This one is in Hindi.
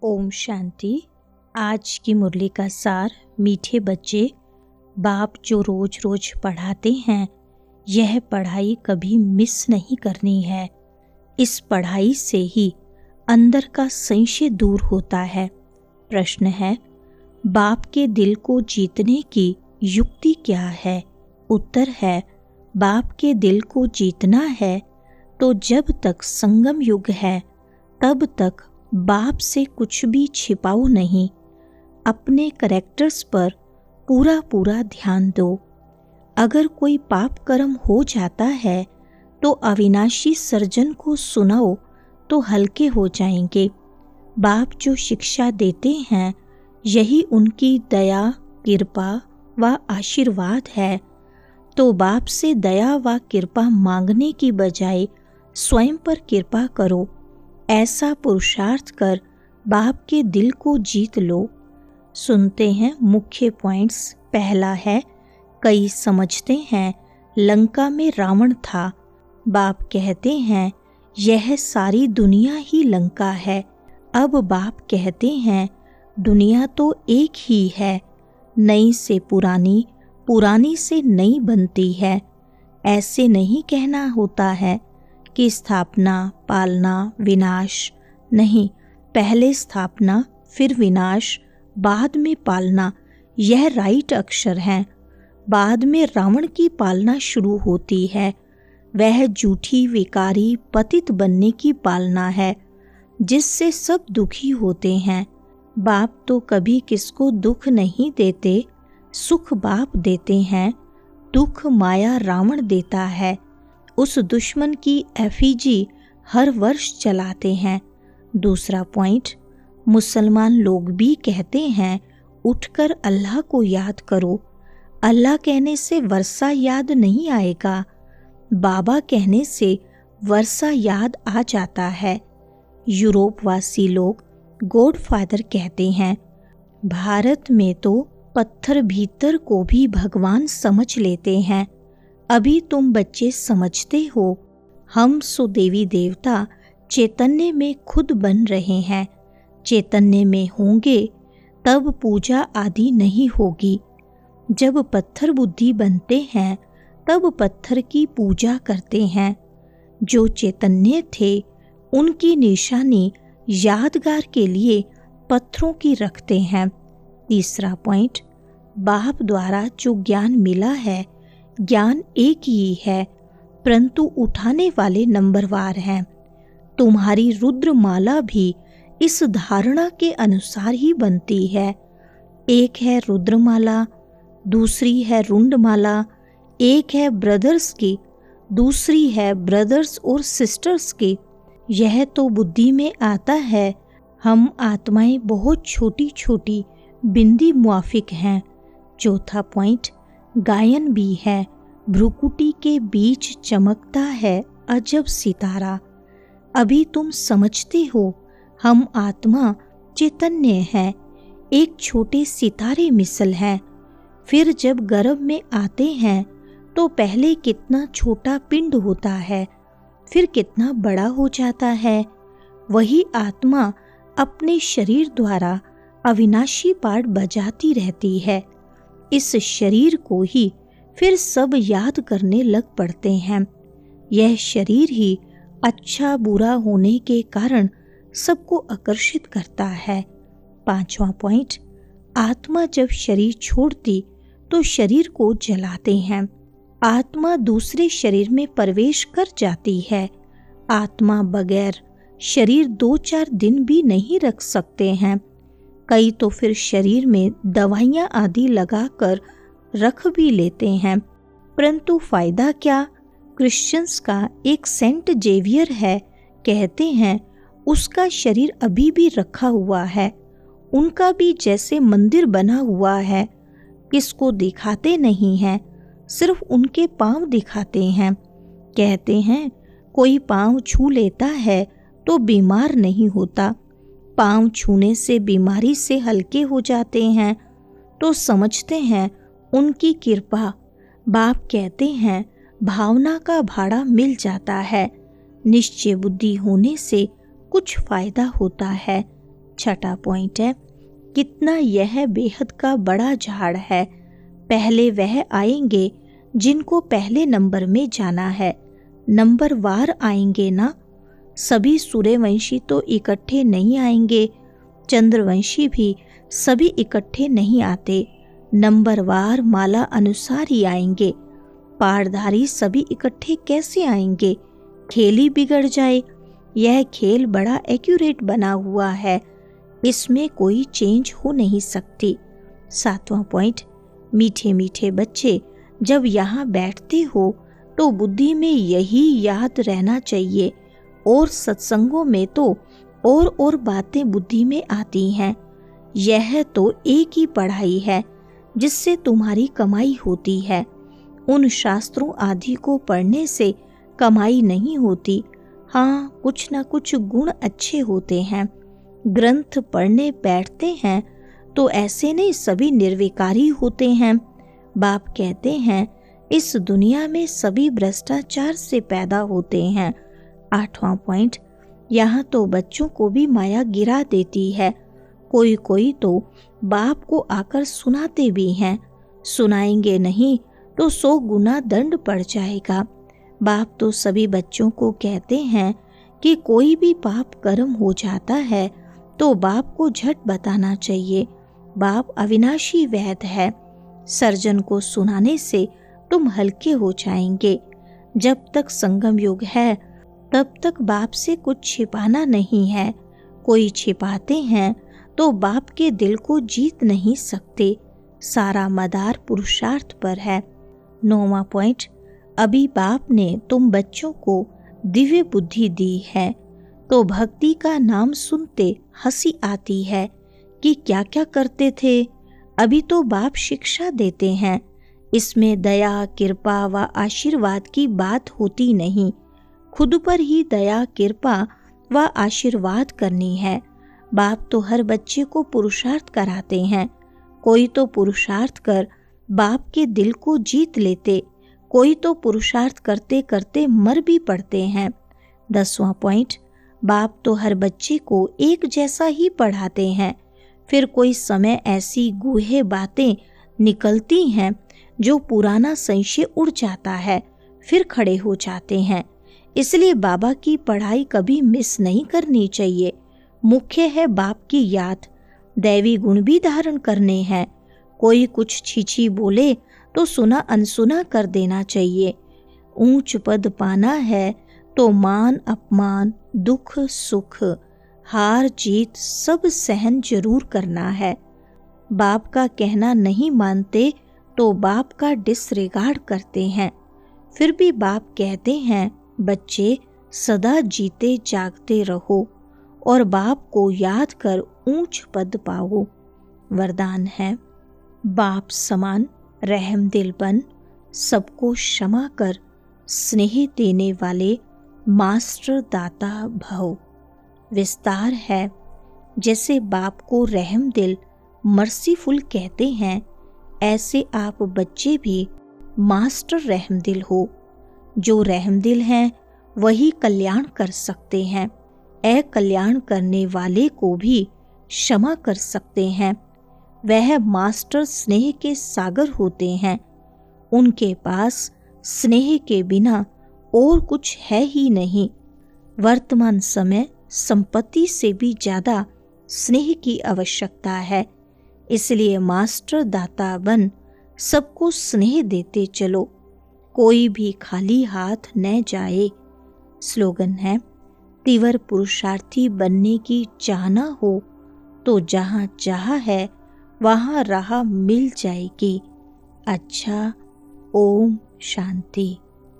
ओम शांति। आज की मुरली का सार। मीठे बच्चे, बाप जो रोज रोज पढ़ाते हैं, यह पढ़ाई कभी मिस नहीं करनी है। इस पढ़ाई से ही अंदर का संशय दूर होता है। प्रश्न है, बाप के दिल को जीतने की युक्ति क्या है? उत्तर है, बाप के दिल को जीतना है तो जब तक संगम युग है तब तक बाप से कुछ भी छिपाओ नहीं। अपने करैक्टर्स पर पूरा पूरा ध्यान दो। अगर कोई पाप कर्म हो जाता है तो अविनाशी सर्जन को सुनाओ तो हल्के हो जाएंगे। बाप जो शिक्षा देते हैं यही उनकी दया, कृपा व आशीर्वाद है। तो बाप से दया व कृपा मांगने की बजाय स्वयं पर कृपा करो। ऐसा पुरुषार्थ कर बाप के दिल को जीत लो। सुनते हैं मुख्य पॉइंट्स। पहला है, कई समझते हैं लंका में रावण था। बाप कहते हैं यह सारी दुनिया ही लंका है। अब बाप कहते हैं दुनिया तो एक ही है, नई से पुरानी, पुरानी से नई बनती है। ऐसे नहीं कहना होता है कि स्थापना, पालना, विनाश। नहीं, पहले स्थापना, फिर विनाश, बाद में पालना, यह राइट अक्षर हैं। बाद में रावण की पालना शुरू होती है। वह झूठी, विकारी, पतित बनने की पालना है जिससे सब दुखी होते हैं। बाप तो कभी किसको दुख नहीं देते, सुख बाप देते हैं। दुख माया रावण देता है। उस दुश्मन की एफिजी हर वर्ष चलाते हैं। दूसरा पॉइंट, मुसलमान लोग भी कहते हैं उठकर अल्लाह को याद करो। अल्लाह कहने से वर्षा याद नहीं आएगा, बाबा कहने से वर्षा याद आ जाता है। यूरोपवासी लोग गॉड फादर कहते हैं। भारत में तो पत्थर भीतर को भी भगवान समझ लेते हैं। अभी तुम बच्चे समझते हो, हम सो देवी देवता चैतन्य में खुद बन रहे हैं। चैतन्य में होंगे तब पूजा आदि नहीं होगी। जब पत्थर बुद्धि बनते हैं तब पत्थर की पूजा करते हैं। जो चैतन्य थे उनकी निशानी यादगार के लिए पत्थरों की रखते हैं। तीसरा पॉइंट, बाप द्वारा जो ज्ञान मिला है, ज्ञान एक ही है परंतु उठाने वाले नंबरवार हैं। तुम्हारी रुद्रमाला भी इस धारणा के अनुसार ही बनती है। एक है रुद्रमाला, दूसरी है रुंडमाला। एक है ब्रदर्स की, दूसरी है ब्रदर्स और सिस्टर्स की। यह तो बुद्धि में आता है। हम आत्माएं बहुत छोटी छोटी बिंदी मुआफिक हैं। चौथा पॉइंट, गायन भी है। भ्रुकुटी के बीच चमकता है अजब सितारा। अभी तुम समझते हो हम आत्मा चैतन्य हैं, एक छोटे सितारे मिसल हैं। फिर जब गर्भ में आते हैं तो पहले कितना छोटा पिंड होता है, फिर कितना बड़ा हो जाता है। वही आत्मा अपने शरीर द्वारा अविनाशी पार्ट बजाती रहती है। इस शरीर को ही फिर सब याद करने लग पड़ते हैं। यह शरीर ही अच्छा बुरा होने के कारण सबको आकर्षित करता है। पांचवा पॉइंट, आत्मा जब शरीर छोड़ती तो शरीर को जलाते हैं। आत्मा दूसरे शरीर में प्रवेश कर जाती है। आत्मा बगैर शरीर 2-4 दिन भी नहीं रख सकते हैं। कई तो फिर शरीर में दवाइयाँ आदि लगाकर रख भी लेते हैं, परंतु फायदा क्या? क्रिश्चियंस का एक सेंट जेवियर है, कहते हैं उसका शरीर अभी भी रखा हुआ है। उनका भी जैसे मंदिर बना हुआ है। किसको दिखाते नहीं हैं, सिर्फ उनके पांव दिखाते हैं। कहते हैं कोई पांव छू लेता है तो बीमार नहीं होता। पांव छूने से बीमारी से हल्के हो जाते हैं। तो समझते हैं उनकी कृपा। बाप कहते हैं भावना का भाड़ा मिल जाता है। निश्चय बुद्धि होने से कुछ फायदा होता है। छठा पॉइंट है, कितना यह बेहद का बड़ा झाड़ है। पहले वह आएंगे जिनको पहले नंबर में जाना है, नंबर वार आएंगे ना। सभी सूर्यवंशी तो इकट्ठे नहीं आएंगे, चंद्रवंशी भी सभी इकट्ठे नहीं आते, नंबरवार माला अनुसार ही आएंगे। पारधारी सभी इकट्ठे कैसे आएंगे? खेल ही बिगड़ जाए। यह खेल बड़ा एक्यूरेट बना हुआ है, इसमें कोई चेंज हो नहीं सकती। सातवां पॉइंट, मीठे मीठे बच्चे जब यहाँ बैठते हो तो बुद्धि में यही याद रहना चाहिए, और सत्संगों में तो और बातें बुद्धि में आती हैं। यह तो एक ही पढ़ाई है जिससे तुम्हारी कमाई होती है। उन शास्त्रों आदि को पढ़ने से कमाई नहीं होती। हाँ, कुछ न कुछ गुण अच्छे होते हैं। ग्रंथ पढ़ने बैठते हैं तो ऐसे नहीं सभी निर्विकारी होते हैं। बाप कहते हैं इस दुनिया में सभी भ्रष्टाचार से पैदा होते हैं। आठवां पॉइंट, यहाँ तो बच्चों को भी माया गिरा देती है। कोई कोई तो बाप को आकर सुनाते भी हैं, सुनाएंगे नहीं तो 100 गुना दंड पड़ जाएगा। बाप तो सभी बच्चों को कहते हैं कि कोई भी पाप कर्म हो जाता है तो बाप को झट बताना चाहिए। बाप अविनाशी वैद्य है। सर्जन को सुनाने से तुम हल्के हो जाएंगे। जब तक संगम युग है तब तक बाप से कुछ छिपाना नहीं है। कोई छिपाते हैं तो बाप के दिल को जीत नहीं सकते। सारा मदार पुरुषार्थ पर है। 9वां पॉइंट, अभी बाप ने तुम बच्चों को दिव्य बुद्धि दी है तो भक्ति का नाम सुनते हंसी आती है कि क्या क्या करते थे। अभी तो बाप शिक्षा देते हैं, इसमें दया कृपा व आशीर्वाद की बात होती नहीं। खुद पर ही दया कृपा व आशीर्वाद करनी है। बाप तो हर बच्चे को पुरुषार्थ कराते हैं। कोई तो पुरुषार्थ कर बाप के दिल को जीत लेते, कोई तो पुरुषार्थ करते करते मर भी पड़ते हैं। 10वां पॉइंट, बाप तो हर बच्चे को एक जैसा ही पढ़ाते हैं। फिर कोई समय ऐसी गूढ़ बातें निकलती हैं जो पुराना संशय उड़ जाता है, फिर खड़े हो जाते हैं। इसलिए बाबा की पढ़ाई कभी मिस नहीं करनी चाहिए। मुख्य है बाप की याद। दैवी गुण भी धारण करने हैं। कोई कुछ छीछी बोले तो सुना अनसुना कर देना चाहिए। ऊंच पद पाना है तो मान अपमान दुख सुख हार जीत सब सहन जरूर करना है। बाप का कहना नहीं मानते तो बाप का डिसरिगार्ड करते हैं। फिर भी बाप कहते हैं बच्चे सदा जीते जागते रहो और बाप को याद कर ऊंच पद पाओ। वरदान है, बाप समान रहम दिल बन सबको क्षमा कर स्नेह देने वाले मास्टर दाता भव। विस्तार है, जैसे बाप को रहम दिल मर्सीफुल कहते हैं, ऐसे आप बच्चे भी मास्टर रहम दिल हो। जो रहम दिल हैं वही कल्याण कर सकते हैं। कल्याण करने वाले को भी क्षमा कर सकते हैं। वह मास्टर स्नेह के सागर होते हैं। उनके पास स्नेह के बिना और कुछ है ही नहीं। वर्तमान समय संपत्ति से भी ज्यादा स्नेह की आवश्यकता है। इसलिए मास्टर दाता बन सबको स्नेह देते चलो, कोई भी खाली हाथ न जाए। स्लोगन है, तीव्र पुरुषार्थी बनने की चाहना हो तो जहाँ चाह है वहाँ राह मिल जाएगी। अच्छा, ओम शांति।